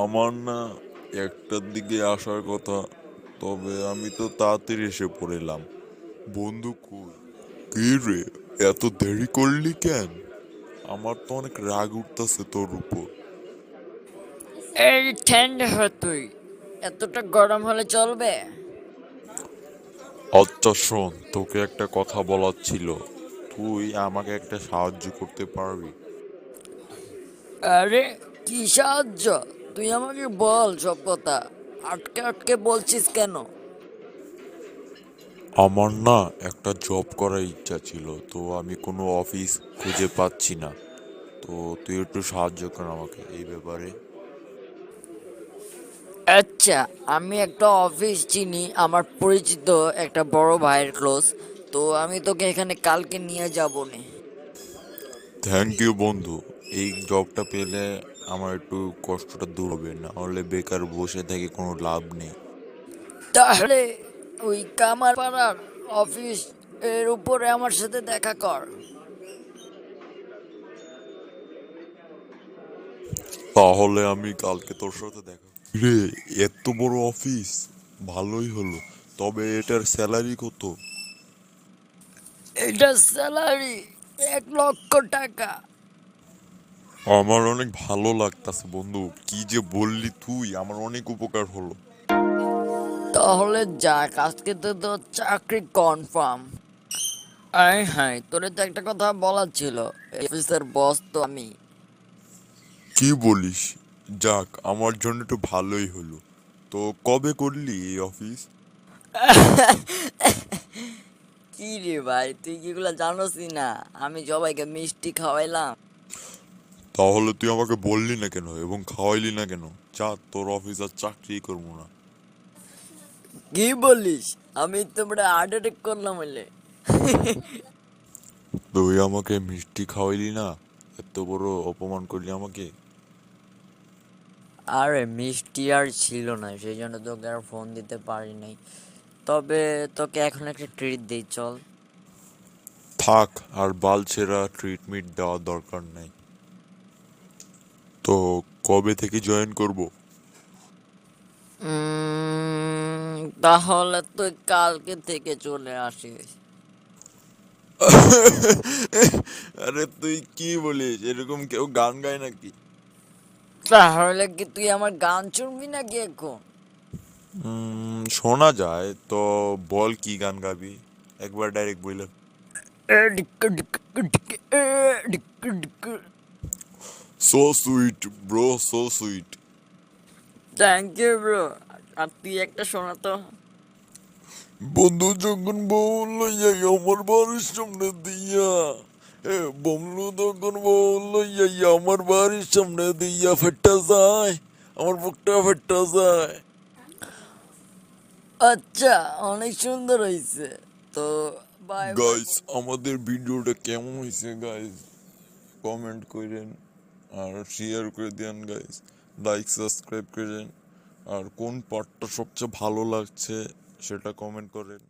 আমার না একটার দিকে আসার কথা, তবে আমি তো তাড়াতাড়ি এসে পড়লাম। বন্ধু কই? কি রে, এত দেরি করলি কেন? আমার তো অনেক রাগ উঠতেছে তোর উপর। এই ঠান্ডা হ তুই, এতটা গরম হলে চলবে? আচ্ছা শোন, তোকে একটা কথা বলার ছিল। তুই আমাকে একটা সাহায্য করতে পারবি? আরে, কি সাহায্য? তুই আমাকে বল সব কথা। আটকে আটকে বলছিস কেন? আমার না একটা জব করার ইচ্ছা ছিল, তো আমি কোনো অফিস খুঁজে পাচ্ছি না। তো তুই একটু সাহায্য কর আমাকে এই ব্যাপারে। আচ্ছা, আমি একটা অফিস চিনি, আমার পরিচিত একটা বড় ভাইয়ের ক্লোজ। তো আমি তোকে এখানে কালকে নিয়ে যাবো নে। থ্যাংক ইউ বন্ধু। এই জবটা পেলে আমার একটু কষ্টটা দূর হবে, না হলে বেকার বসে থেকে কোনো লাভ নেই। তাহলে ওই কামারপাড়ার অফিস এর উপরে আমার সাথে দেখা কর। তাহলে আমি কালকে তোর সাথে দেখা রে। এত বড় অফিস, ভালোই হলো। তবে এটার স্যালারি কত? এটা স্যালারি 1 লক্ষ টাকা। আমার অনেক ভালো লাগতাছে বন্ধু, কি যে বললি তুই, আমার অনেক উপকার হলো। তাহলে যাক, আজকে তো তোর চাকরি কনফার্ম। আয় হায়, তোরে তো একটা কথা বলার ছিল। অফিসের বস তো আমি। কি বলিস? যাক, আমার জন্য একটু ভালোই হলো। তো কবে করলি এই অফিস? কি রে ভাই, তুই কি এগুলা জানোসই না? আমি সবাইকে মিষ্টি খাওয়াইলাম। তাহলে তুই আমাকে বললি না কেন এবং খাওয়াইলি না কেন? যা, তোর অফিস আর চাকরি করবো না। কি বলিস? আমি তোমরা হার্ট অ্যাটাক করলাম হইলে। তুই আমাকে মিষ্টি খাওয়াইলি না, এত বড় অপমান করলি আমাকে। আরে মিষ্টি আর ছিল না, সেই জন্য তোকে আর ফোন দিতে পারি নাই। তবে তোকে এখন একটা ট্রিট দিই, চল। থাক, আর বালছেরা ট্রিটমেন্ট দেওয়ার দরকার নাই। তো কবে থেকে জয়েন করব? তাহলে তুই কালকে থেকে চলে আসিস। আরে তুই কি বলিস? এরকম কেউ গান গায় নাকি? তাহলে কি তুই আমার গান শুনবি নাকি এখন? শোনা যায় তো। বল কি গান গাবি, একবার ডাইরেক্ট বইলে। So sweet bro, so sweet. Thank you bro. আর তুই একটা শোনা তো। বন্ধু যখন বললো এই আমার বাড়ির সামনে দিয়া, বমলু তখন বললো এই আমার বাড়ির সামনে দিয়া ফেটটা যায়, আমার বুকটা ফেটটা যায়। আচ্ছা, অনেক সুন্দর হয়েছে। তো বাই বাই গাইস, বন্ধু। আমাদের ভিডিওটা কেমন হয়েছে গাইস, কমেন্ট করেন আর শেয়ার করে দেন গাইস, লাইক সাবস্ক্রাইব করেন। আর কোন পার্টটা সবচেয়ে ভালো লাগছে সেটা কমেন্ট করেন।